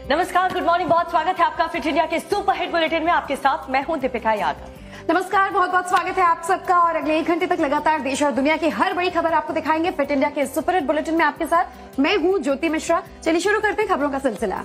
नमस्कार, good morning, बहुत स्वागत है आपका फिट इंडिया के सुपर हिट बुलेटिन में। आपके साथ मैं हूं दीपिका यादव। नमस्कार, बहुत बहुत स्वागत है आप सबका। और अगले 1 घंटे तक लगातार देश और दुनिया की हर बड़ी खबर आपको दिखाएंगे फिट इंडिया के सुपर हिट बुलेटिन में। आपके साथ मैं हूं ज्योति मिश्रा। चलिए शुरू करते हैं खबरों का सिलसिला।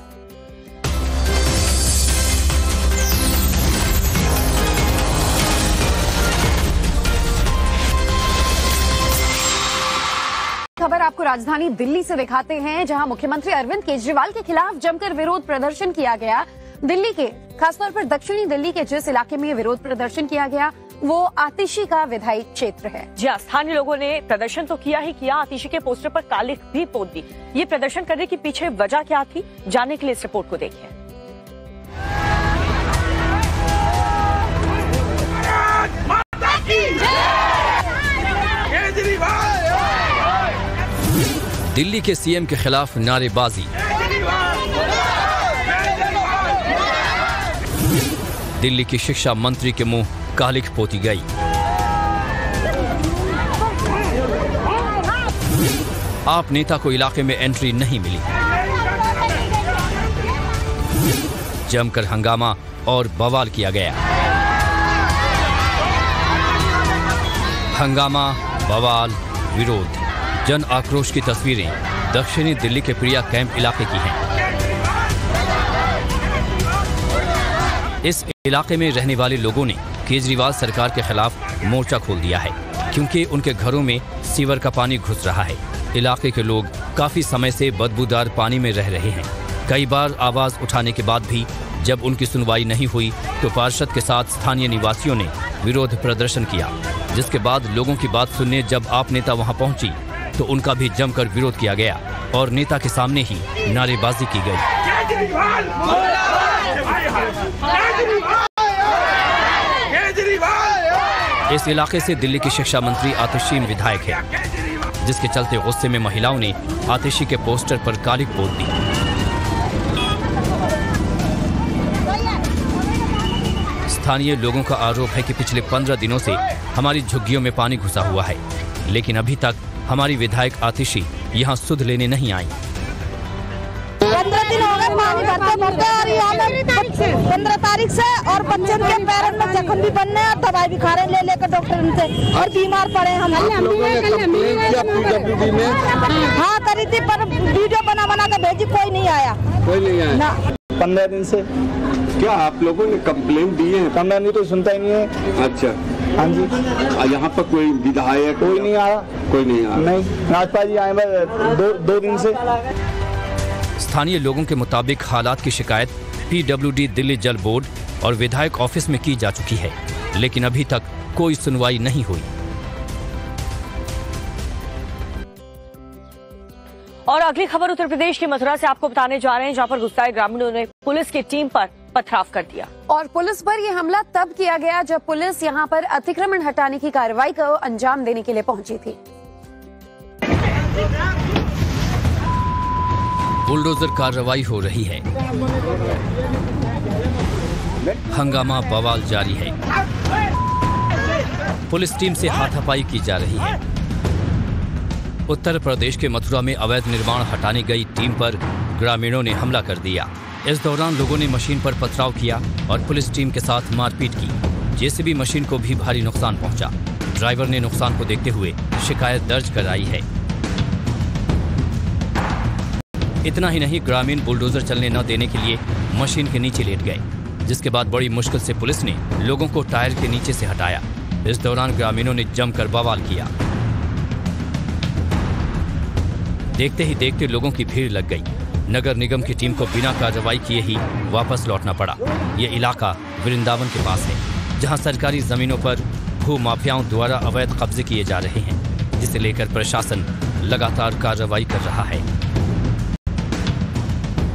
खबर आपको राजधानी दिल्ली से दिखाते हैं, जहां मुख्यमंत्री अरविंद केजरीवाल के खिलाफ जमकर विरोध प्रदर्शन किया गया। दिल्ली के खासतौर पर दक्षिणी दिल्ली के जिस इलाके में विरोध प्रदर्शन किया गया वो आतिशी का विधायी क्षेत्र है। जी हाँ, स्थानीय लोगों ने प्रदर्शन तो किया ही किया, आतिशी के पोस्टर पर कालिख भी पोत दी। ये प्रदर्शन करने की पीछे वजह क्या थी, जानने के लिए इस रिपोर्ट को देखिए। दिल्ली के सीएम के खिलाफ नारेबाजी, दिल्ली की शिक्षा मंत्री के मुंह कालिख पोती गई। आप नेता को इलाके में एंट्री नहीं मिली। जमकर हंगामा और बवाल किया गया। हंगामा, बवाल, विरोध, जन आक्रोश की तस्वीरें दक्षिणी दिल्ली के प्रिया कैंप इलाके की हैं। इस इलाके में रहने वाले लोगों ने केजरीवाल सरकार के खिलाफ मोर्चा खोल दिया है, क्योंकि उनके घरों में सीवर का पानी घुस रहा है। इलाके के लोग काफी समय से बदबूदार पानी में रह रहे हैं। कई बार आवाज उठाने के बाद भी जब उनकी सुनवाई नहीं हुई तो पार्षद के साथ स्थानीय निवासियों ने विरोध प्रदर्शन किया, जिसके बाद लोगों की बात सुनने जब आप नेता वहां पहुंची तो उनका भी जमकर विरोध किया गया और नेता के सामने ही नारेबाजी की गई। इस इलाके से दिल्ली की शिक्षा मंत्री आतिशी विधायक है, जिसके चलते गुस्से में महिलाओं ने आतिशी के पोस्टर पर कालिख पोत दी। स्थानीय लोगों का आरोप है कि पिछले 15 दिनों से हमारी झुग्गियों में पानी घुसा हुआ है, लेकिन अभी तक हमारी विधायक आतिशी यहाँ सुध लेने नहीं आई। 15 दिन हो गए पानी भरते और यहाँ पे 15 तारीख से और बच्चों के पैरों में जख्म भी बनने हैं, दवाई भी खा रहे ले लेकर डॉक्टर से और बीमार पड़े हम। हाँ करी थी, पर वीडियो बना कर भेजी, कोई नहीं आया। कोई नहीं आया ना। 15 दिन से क्या आप लोगों ने कंप्लेंट दी है? कंप्लेंट नहीं तो सुनता ही नहीं है। अच्छा, हाँ जी। यहाँ पर कोई विधायक कोई नहीं आया? कोई नहीं आया। नहीं, राजपाल जी आए बस 2 दिन से। स्थानीय लोगों के मुताबिक हालात की शिकायत PWD दिल्ली जल बोर्ड और विधायक ऑफिस में की जा चुकी है, लेकिन अभी तक कोई सुनवाई नहीं हुई। और अगली खबर उत्तर प्रदेश की मथुरा से आपको बताने जा रहे हैं, जहां पर गुस्साए ग्रामीणों ने पुलिस की टीम पर पथराव कर दिया। और पुलिस पर यह हमला तब किया गया जब पुलिस यहां पर अतिक्रमण हटाने की कार्रवाई को अंजाम देने के लिए पहुंची थी। बुलडोजर कार्रवाई हो रही है। हंगामा, बवाल जारी है। पुलिस टीम से हाथापाई की जा रही है। उत्तर प्रदेश के मथुरा में अवैध निर्माण हटाने गई टीम पर ग्रामीणों ने हमला कर दिया। इस दौरान लोगों ने मशीन पर पथराव किया और पुलिस टीम के साथ मारपीट की। जेसीबी मशीन को भी भारी नुकसान पहुंचा। ड्राइवर ने नुकसान को देखते हुए शिकायत दर्ज कराई है। इतना ही नहीं, ग्रामीण बुलडोजर चलने न देने के लिए मशीन के नीचे लेट गए, जिसके बाद बड़ी मुश्किल से पुलिस ने लोगों को टायर के नीचे से हटाया। इस दौरान ग्रामीणों ने जमकर बवाल किया। देखते ही देखते लोगों की भीड़ लग गई। नगर निगम की टीम को बिना कार्रवाई किए ही वापस लौटना पड़ा। ये इलाका वृंदावन के पास है, जहां सरकारी जमीनों पर भू माफियाओं द्वारा अवैध कब्जे किए जा रहे हैं, जिसे लेकर प्रशासन लगातार कार्रवाई कर रहा है।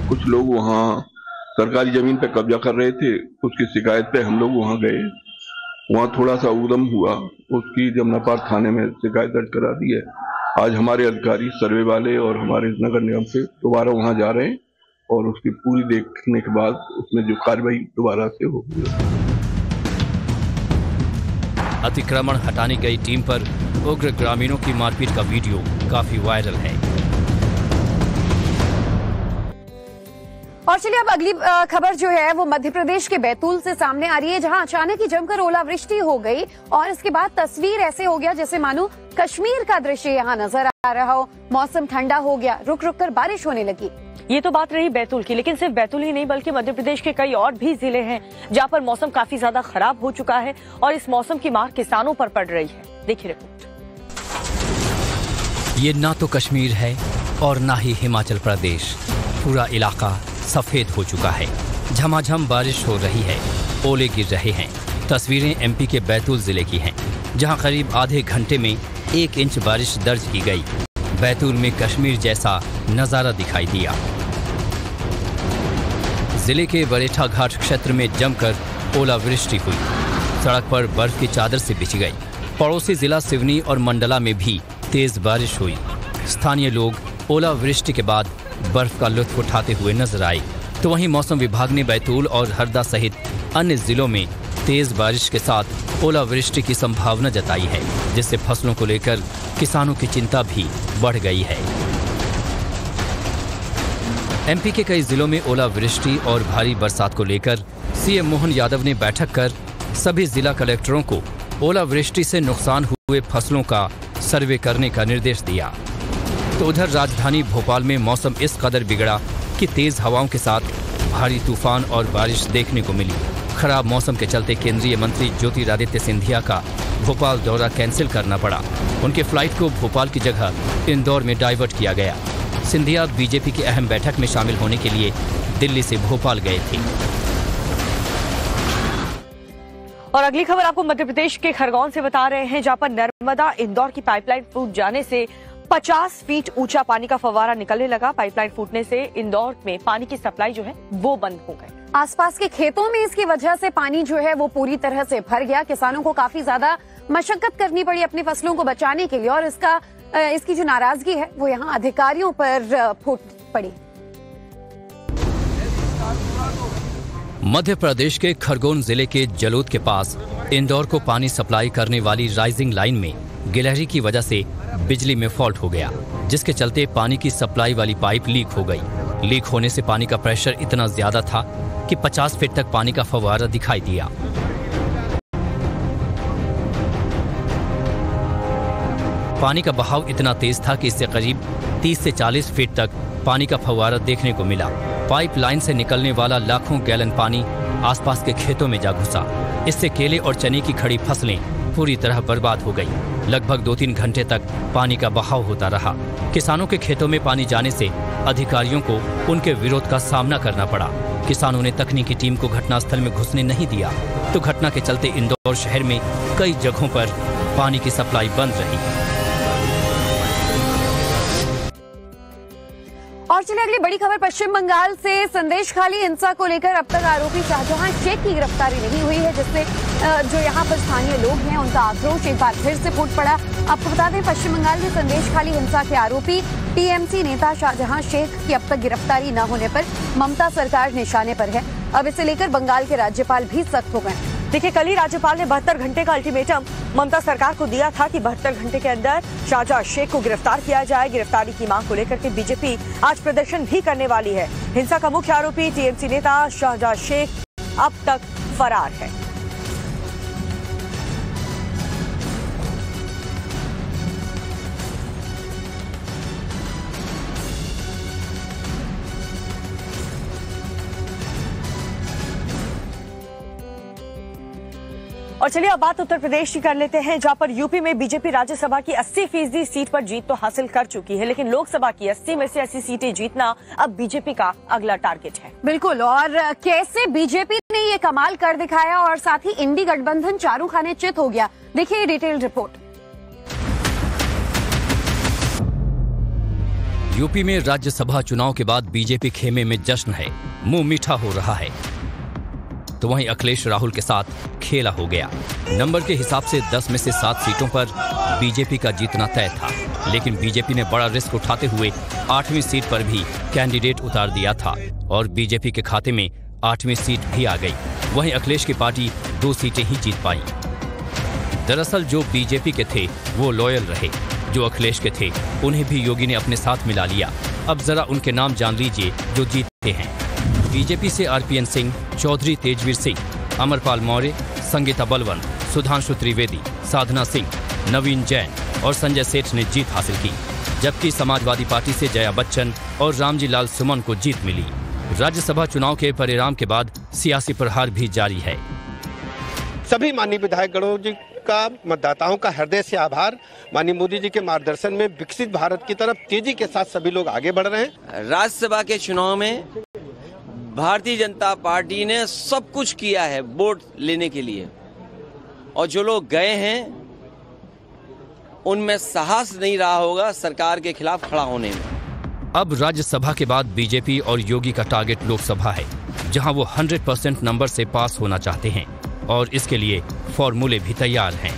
कुछ लोग वहाँ सरकारी जमीन पे कब्जा कर रहे थे, उसकी शिकायत पे हम लोग वहाँ गए। वहाँ थोड़ा सा उद्यम हुआ, उसकी जमनापार थाने में शिकायत दर्ज करा दी है। आज हमारे अधिकारी, सर्वे वाले और हमारे नगर निगम से दोबारा वहाँ जा रहे हैं और उसकी पूरी देखने के बाद उसमें जो कार्रवाई दोबारा से होगी। अतिक्रमण हटाने गई टीम पर उग्र ग्रामीणों की मारपीट का वीडियो काफी वायरल है। और चलिए अब अगली खबर जो है वो मध्य प्रदेश के बैतूल से सामने आ रही है, जहां अचानक ही जमकर ओलावृष्टि हो गई और इसके बाद तस्वीर ऐसे हो गया जैसे मानो कश्मीर का दृश्य यहाँ नजर आ रहा हो। मौसम ठंडा हो गया, रुक रुक कर बारिश होने लगी। ये तो बात रही बैतूल की, लेकिन सिर्फ बैतूल ही नहीं बल्कि मध्य प्रदेश के कई और भी जिले हैं जहां पर मौसम काफी ज्यादा खराब हो चुका है और इस मौसम की मार किसानों पर पड़ रही है। देखिए रिपोर्ट। ये ना तो कश्मीर है और ना ही हिमाचल प्रदेश। पूरा इलाका सफेद हो चुका है। झमाझम बारिश हो रही है, ओले गिर रहे हैं। तस्वीरें एमपी के बैतूल जिले की हैं, जहां करीब आधे घंटे में 1 इंच बारिश दर्ज की गई। बैतूल में कश्मीर जैसा नजारा दिखाई दिया। जिले के बरेठा घाट क्षेत्र में जमकर ओलावृष्टि हुई। सड़क पर बर्फ की चादर से बिछ गई। पड़ोसी जिला सिवनी और मंडला में भी तेज बारिश हुई। स्थानीय लोग ओलावृष्टि के बाद बर्फ का लुत्फ उठाते हुए नजर आए। तो वहीं मौसम विभाग ने बैतूल और हरदा सहित अन्य जिलों में तेज बारिश के साथ ओलावृष्टि की संभावना जताई है, जिससे फसलों को लेकर किसानों की चिंता भी बढ़ गई है। एमपी के कई जिलों में ओलावृष्टि और भारी बरसात को लेकर सीएम मोहन यादव ने बैठक कर सभी जिला कलेक्टरों को ओलावृष्टि से नुकसान हुए फसलों का सर्वे करने का निर्देश दिया। तो उधर राजधानी भोपाल में मौसम इस कदर बिगड़ा कि तेज हवाओं के साथ भारी तूफान और बारिश देखने को मिली। खराब मौसम के चलते केंद्रीय मंत्री ज्योतिरादित्य सिंधिया का भोपाल दौरा कैंसिल करना पड़ा। उनके फ्लाइट को भोपाल की जगह इंदौर में डाइवर्ट किया गया। सिंधिया बीजेपी की अहम बैठक में शामिल होने के लिए दिल्ली से भोपाल गए थे। और अगली खबर आपको मध्य प्रदेश के खरगोन से बता रहे हैं, जहां पर नर्मदा इंदौर की पाइपलाइन फूट जाने से 50 फीट ऊंचा पानी का फव्वारा निकलने लगा। पाइपलाइन फूटने से इंदौर में पानी की सप्लाई जो है वो बंद हो गई। आसपास के खेतों में इसकी वजह से पानी जो है वो पूरी तरह से भर गया। किसानों को काफी ज्यादा मशक्कत करनी पड़ी अपनी फसलों को बचाने के लिए और इसकी जो नाराजगी है वो यहाँ अधिकारियों पर फूट पड़ी। मध्य प्रदेश के खरगोन जिले के जलोद के पास इंदौर को पानी सप्लाई करने वाली राइजिंग लाइन में गिलहरी की वजह से बिजली में फॉल्ट हो गया, जिसके चलते पानी की सप्लाई वाली पाइप लीक हो गई। लीक होने से पानी का प्रेशर इतना ज्यादा था कि 50 फीट तक पानी का फव्वारा दिखाई दिया। पानी का बहाव इतना तेज था कि इससे करीब 30 से 40 फीट तक पानी का फव्वारा देखने को मिला। पाइपलाइन से निकलने वाला लाखों गैलन पानी आसपास के खेतों में जा घुसा। इससे केले और चने की खड़ी फसलें पूरी तरह बर्बाद हो गई। लगभग 2-3 घंटे तक पानी का बहाव होता रहा। किसानों के खेतों में पानी जाने से अधिकारियों को उनके विरोध का सामना करना पड़ा। किसानों ने तकनीकी टीम को घटनास्थल में घुसने नहीं दिया, तो घटना के चलते इंदौर शहर में कई जगहों पर पानी की सप्लाई बंद रही। और चलिए अगली बड़ी खबर पश्चिम बंगाल से। संदेशखाली हिंसा को लेकर अब तक आरोपी शाहजहां शेख की गिरफ्तारी नहीं हुई है, जिससे जो यहाँ पर स्थानीय लोग हैं उनका आक्रोश एक बार फिर से फूट पड़ा। आपको बता दें, पश्चिम बंगाल में संदेशखाली हिंसा के आरोपी टीएमसी नेता शाहजहां शेख की अब तक गिरफ्तारी न होने पर ममता सरकार निशाने पर है। अब इसे लेकर बंगाल के राज्यपाल भी सख्त हो गए। देखिए, कल ही राज्यपाल ने 72 घंटे का अल्टीमेटम ममता सरकार को दिया था कि 72 घंटे के अंदर शाहजहां शेख को गिरफ्तार किया जाए। गिरफ्तारी की मांग को लेकर के बीजेपी आज प्रदर्शन भी करने वाली है। हिंसा का मुख्य आरोपी टीएमसी नेता शाहजहां शेख अब तक फरार है। और चलिए अब बात उत्तर प्रदेश की कर लेते हैं, जहां पर यूपी में बीजेपी राज्यसभा की 80% सीट पर जीत तो हासिल कर चुकी है, लेकिन लोकसभा की 80 में से 80 सीटें जीतना अब बीजेपी का अगला टारगेट है। बिल्कुल, और कैसे बीजेपी ने ये कमाल कर दिखाया और साथ ही इंडी गठबंधन चारों खाने चित हो गया, देखिए डिटेल रिपोर्ट। यूपी में राज्यसभा चुनाव के बाद बीजेपी खेमे में जश्न है, मुंह मीठा हो रहा है। तो वहीं अखिलेश राहुल के साथ खेला हो गया। नंबर के हिसाब से 10 में से 7 सीटों पर बीजेपी का जीतना तय था, लेकिन बीजेपी ने बड़ा रिस्क उठाते हुए 8वीं सीट पर भी कैंडिडेट उतार दिया था और बीजेपी के खाते में 8वीं सीट भी आ गई। वहीं अखिलेश की पार्टी 2 सीटें ही जीत पाई। दरअसल जो बीजेपी के थे वो लॉयल रहे, जो अखिलेश के थे उन्हें भी योगी ने अपने साथ मिला लिया। अब जरा उनके नाम जान लीजिए जो जीतते हैं। बीजेपी से आरपीएन सिंह, चौधरी तेजवीर सिंह, अमरपाल मौर्य, संगीता बलवन, सुधांशु त्रिवेदी, साधना सिंह, नवीन जैन और संजय सेठ ने जीत हासिल की, जबकि समाजवादी पार्टी से जया बच्चन और रामजी लाल सुमन को जीत मिली। राज्यसभा चुनाव के परिणाम के बाद सियासी प्रहार भी जारी है। सभी माननीय विधायकगणों जी का, मतदाताओं का हृदय से आभार। माननीय मोदी जी के मार्गदर्शन में विकसित भारत की तरफ तेजी के साथ सभी लोग आगे बढ़ रहे हैं। राज्यसभा के चुनाव में भारतीय जनता पार्टी ने सब कुछ किया है वोट लेने के लिए, और जो लोग गए हैं उनमें साहस नहीं रहा होगा सरकार के खिलाफ खड़ा होने में। अब राज्यसभा के बाद बीजेपी और योगी का टारगेट लोकसभा है, जहां वो 100% नंबर से पास होना चाहते हैं और इसके लिए फॉर्मूले भी तैयार हैं।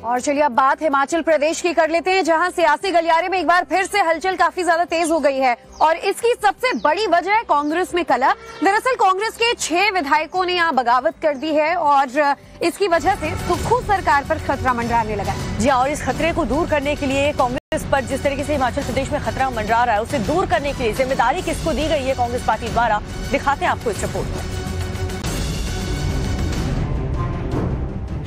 और चलिए अब बात हिमाचल प्रदेश की कर लेते हैं, जहां सियासी गलियारे में एक बार फिर से हलचल काफी ज्यादा तेज हो गई है और इसकी सबसे बड़ी वजह है कांग्रेस में कलह। दरअसल कांग्रेस के 6 विधायकों ने यहां बगावत कर दी है और इसकी वजह से सुक्खू सरकार पर खतरा मंडराने लगा है। जी, और इस खतरे को दूर करने के लिए कांग्रेस पर जिस तरीके से हिमाचल प्रदेश में खतरा मंडरा रहा है, उसे दूर करने के लिए जिम्मेदारी किसको दी गई है कांग्रेस पार्टी द्वारा, दिखाते हैं आपको इस रिपोर्ट में।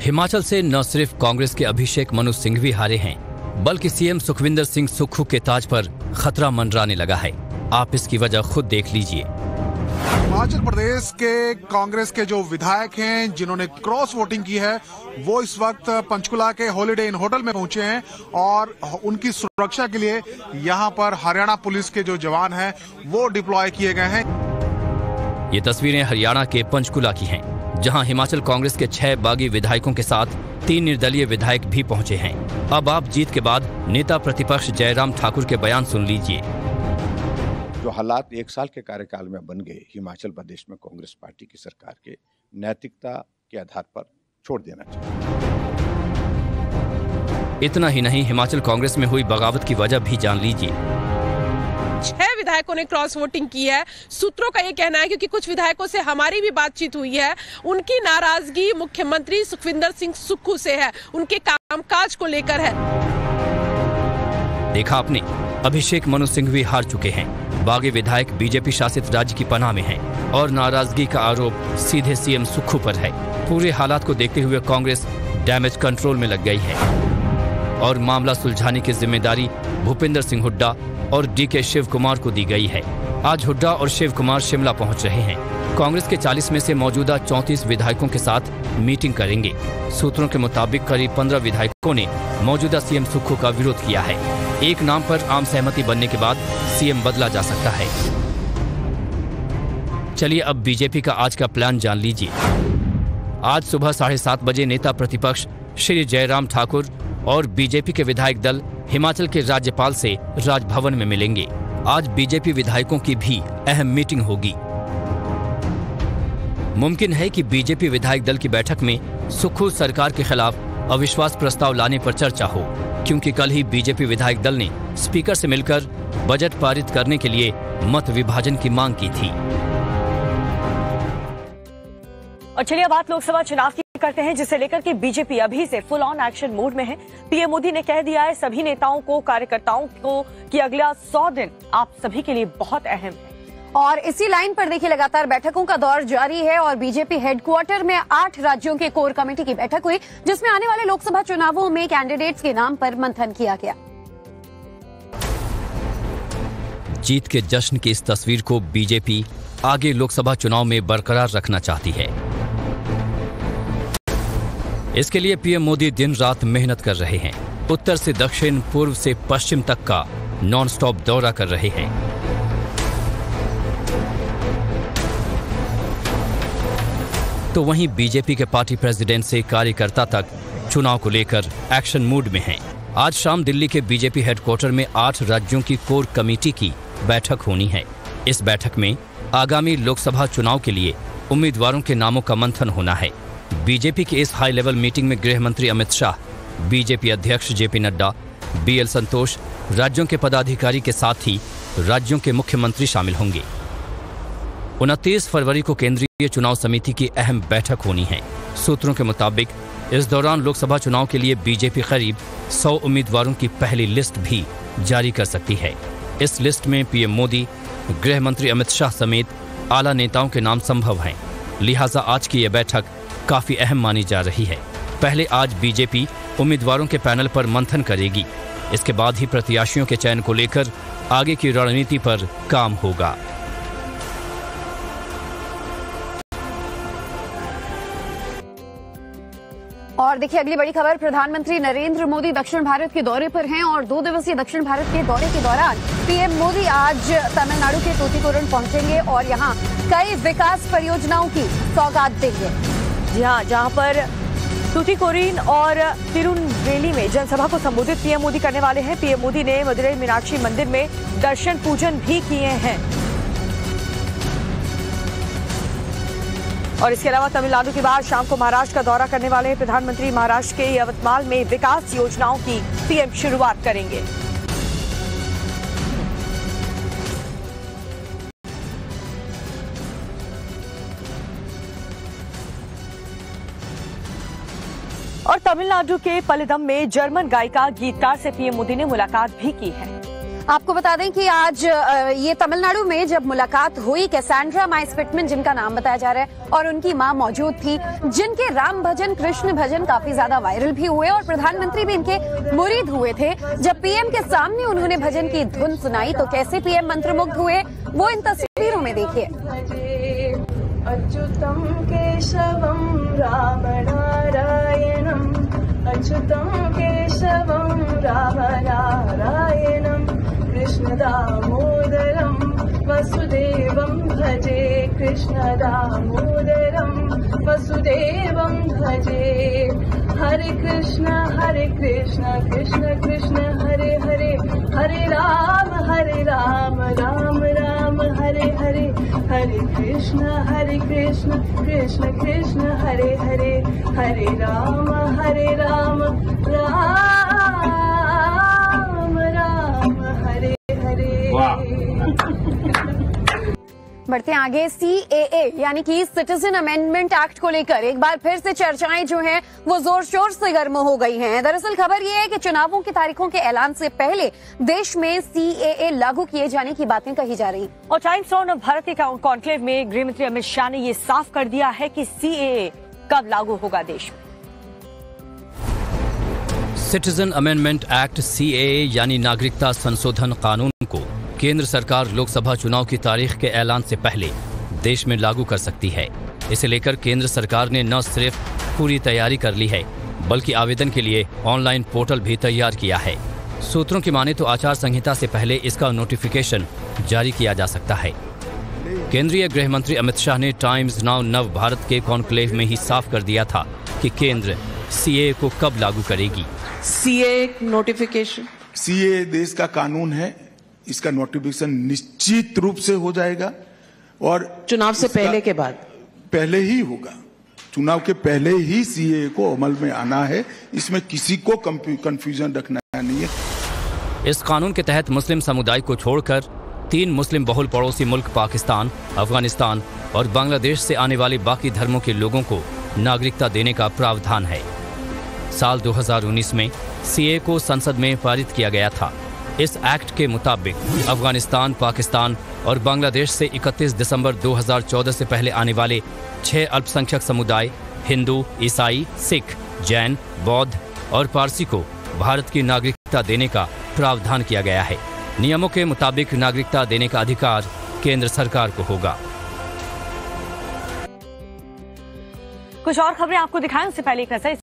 हिमाचल से न सिर्फ कांग्रेस के अभिषेक मनु सिंघवी हारे हैं, बल्कि सीएम सुखविंदर सिंह सुक्खू के ताज पर खतरा मंडराने लगा है। आप इसकी वजह खुद देख लीजिए। हिमाचल प्रदेश के कांग्रेस के जो विधायक हैं जिन्होंने क्रॉस वोटिंग की है, वो इस वक्त पंचकुला के हॉलिडे इन होटल में पहुंचे हैं और उनकी सुरक्षा के लिए यहां पर हरियाणा पुलिस के जो जवान हैं वो डिप्लॉय किए गए हैं। ये तस्वीरें हरियाणा के पंचकुला की हैं, जहां हिमाचल कांग्रेस के 6 बागी विधायकों के साथ 3 निर्दलीय विधायक भी पहुंचे हैं। अब आप जीत के बाद नेता प्रतिपक्ष जयराम ठाकुर के बयान सुन लीजिए। जो हालात 1 साल के कार्यकाल में बन गए, हिमाचल प्रदेश में कांग्रेस पार्टी की सरकार के नैतिकता के आधार पर छोड़ देना चाहिए। इतना ही नहीं, हिमाचल कांग्रेस में हुई बगावत की वजह भी जान लीजिए। 6 विधायकों ने क्रॉस वोटिंग की है। सूत्रों का ये कहना है, क्योंकि कुछ विधायकों से हमारी भी बातचीत हुई है, उनकी नाराजगी मुख्यमंत्री सुखविंदर सिंह सुक्खू से है, उनके कामकाज को लेकर है। देखा आपने, अभिषेक मनु सिंघवी हार चुके हैं। बागी विधायक बीजेपी शासित राज्य की पनाह में हैं और नाराजगी का आरोप सीधे सीएम सुक्खू पर है। पूरे हालात को देखते हुए कांग्रेस डैमेज कंट्रोल में लग गई है और मामला सुलझाने की जिम्मेदारी भूपिंदर सिंह हुड्डा और डीके शिव कुमार को दी गई है। आज हुड्डा और शिव कुमार शिमला पहुंच रहे हैं। कांग्रेस के 40 में से मौजूदा 34 विधायकों के साथ मीटिंग करेंगे। सूत्रों के मुताबिक करीब 15 विधायकों ने मौजूदा सीएम सुक्खू का विरोध किया है। एक नाम पर आम सहमति बनने के बाद सीएम बदला जा सकता है। चलिए अब बीजेपी का आज का प्लान जान लीजिए। आज सुबह 7:30 बजे नेता प्रतिपक्ष श्री जयराम ठाकुर और बीजेपी के विधायक दल हिमाचल के राज्यपाल से राजभवन में मिलेंगे। आज बीजेपी विधायकों की भी अहम मीटिंग होगी। मुमकिन है कि बीजेपी विधायक दल की बैठक में सुक्खू सरकार के खिलाफ अविश्वास प्रस्ताव लाने पर चर्चा हो, क्योंकि कल ही बीजेपी विधायक दल ने स्पीकर से मिलकर बजट पारित करने के लिए मत विभाजन की मांग की थी। और चलिए बात लोकसभा चुनाव की करते हैं, जिसे लेकर के बीजेपी अभी से फुल ऑन एक्शन मोड में है। पीएम मोदी ने कह दिया है सभी नेताओं को, कार्यकर्ताओं को कि अगला 100 दिन आप सभी के लिए बहुत अहम है। और इसी लाइन पर देखिए, लगातार बैठकों का दौर जारी है और बीजेपी हेडक्वार्टर में 8 राज्यों के कोर कमेटी की बैठक हुई, जिसमें आने वाले लोकसभा चुनावों में कैंडिडेट्स के नाम पर मंथन किया गया। जीत के जश्न की इस तस्वीर को बीजेपी आगे लोकसभा चुनाव में बरकरार रखना चाहती है। इसके लिए पीएम मोदी दिन रात मेहनत कर रहे हैं। उत्तर से दक्षिण, पूर्व से पश्चिम तक का नॉनस्टॉप दौरा कर रहे हैं। तो वहीं बीजेपी के पार्टी प्रेसिडेंट से कार्यकर्ता तक चुनाव को लेकर एक्शन मूड में हैं। आज शाम दिल्ली के बीजेपी हेडक्वार्टर में 8 राज्यों की कोर कमेटी की बैठक होनी है। इस बैठक में आगामी लोकसभा चुनाव के लिए उम्मीदवारों के नामों का मंथन होना है। बीजेपी की इस हाई लेवल मीटिंग में गृह मंत्री अमित शाह, बीजेपी अध्यक्ष जेपी नड्डा, बीएल संतोष, राज्यों के पदाधिकारी के साथ ही राज्यों के मुख्यमंत्री शामिल होंगे। 29 फरवरी को केंद्रीय चुनाव समिति की अहम बैठक होनी है। सूत्रों के मुताबिक इस दौरान लोकसभा चुनाव के लिए बीजेपी करीब 100 उम्मीदवारों की पहली लिस्ट भी जारी कर सकती है। इस लिस्ट में पीएम मोदी, गृह मंत्री अमित शाह समेत आला नेताओं के नाम संभव हैं। लिहाजा आज की यह बैठक काफी अहम मानी जा रही है। पहले आज बीजेपी उम्मीदवारों के पैनल पर मंथन करेगी। इसके बाद ही प्रत्याशियों के चयन को लेकर आगे की रणनीति पर काम होगा। और देखिए अगली बड़ी खबर, प्रधानमंत्री नरेंद्र मोदी दक्षिण भारत के दौरे पर हैं और 2 दिवसीय दक्षिण भारत के दौरे के दौरान पीएम मोदी आज तमिलनाडु के तूतीकोरन पहुंचेंगे और यहां कई विकास परियोजनाओं की सौगात देंगे। जी हाँ, जहां पर तूतीकोरिन और तिरुनेलवेली में जनसभा को संबोधित पीएम मोदी करने वाले हैं। पीएम मोदी ने मदुरई मीनाक्षी मंदिर में दर्शन पूजन भी किए हैं और इसके अलावा तमिलनाडु के बाद शाम को महाराष्ट्र का दौरा करने वाले प्रधानमंत्री महाराष्ट्र के यवतमाल में विकास योजनाओं की पीएम शुरुआत करेंगे। और तमिलनाडु के पल्लिदम में जर्मन गायिका गीतकार से पीएम मोदी ने मुलाकात भी की है। आपको बता दें कि आज ये तमिलनाडु में जब मुलाकात हुई, कैसेंड्रा माइस पिटमन जिनका नाम बताया जा रहा है और उनकी मां मौजूद थी, जिनके राम भजन कृष्ण भजन काफी ज्यादा वायरल भी हुए और प्रधानमंत्री भी इनके मुरीद हुए थे। जब पीएम के सामने उन्होंने भजन की धुन सुनाई तो कैसे पीएम मंत्रमुग्ध हुए, वो इन तस्वीरों में देखिए। अच्युतम केशवम राम नारायणम, अच्युतम केशवम राम नारायणम, कृष्ण दामोदरम वसुदेवम भजे, कृष्ण दामोदरम वसुदेवम भजे। हरे कृष्ण कृष्ण कृष्ण हरे हरे, हरे राम राम राम हरे हरे, हरे कृष्ण कृष्ण कृष्ण हरे हरे, हरे राम राम हरे हरे। बढ़ते हैं आगे। CAA यानी कि सिटीजन अमेंडमेंट एक्ट को लेकर एक बार फिर से चर्चाएं जो हैं वो जोर शोर से गर्म हो गई हैं। दरअसल खबर ये है कि चुनावों की तारीखों के ऐलान से पहले देश में CAA लागू किए जाने की बातें कही जा रही। और टाइम्स ऑन भारत के कॉन्क्लेव में गृह मंत्री अमित शाह ने ये साफ कर दिया है कि CAA कब लागू होगा देश में। सिटीजन अमेंडमेंट एक्ट CAA यानी नागरिकता संशोधन कानून को केंद्र सरकार लोकसभा चुनाव की तारीख के ऐलान से पहले देश में लागू कर सकती है। इसे लेकर केंद्र सरकार ने न सिर्फ पूरी तैयारी कर ली है बल्कि आवेदन के लिए ऑनलाइन पोर्टल भी तैयार किया है। सूत्रों की माने तो आचार संहिता से पहले इसका नोटिफिकेशन जारी किया जा सकता है। केंद्रीय गृह मंत्री अमित शाह ने टाइम्स नाउ नव भारत के कॉन्क्लेव में ही साफ कर दिया था कि केंद्र CAA को कब लागू करेगी। CAA नोटिफिकेशन, CAA देश का कानून है, इसका नोटिफिकेशन निश्चित रूप से हो जाएगा और चुनाव से पहले के बाद पहले ही होगा। चुनाव के पहले ही CAA को अमल में आना है, इसमें किसी को कंफ्यूजन रखना नहीं है। इस कानून के तहत मुस्लिम समुदाय को छोड़कर 3 मुस्लिम बहुल पड़ोसी मुल्क पाकिस्तान, अफगानिस्तान और बांग्लादेश से आने वाले बाकी धर्मों के लोगों को नागरिकता देने का प्रावधान है। साल 2019 में CAA को संसद में पारित किया गया था। इस एक्ट के मुताबिक अफगानिस्तान, पाकिस्तान और बांग्लादेश से 31 दिसंबर 2014 से पहले आने वाले 6 अल्पसंख्यक समुदाय हिंदू, ईसाई, सिख, जैन, बौद्ध और पारसी को भारत की नागरिकता देने का प्रावधान किया गया है। नियमों के मुताबिक नागरिकता देने का अधिकार केंद्र सरकार को होगा। कुछ और खबरें आपको दिखाएं उससे पहले एक नजर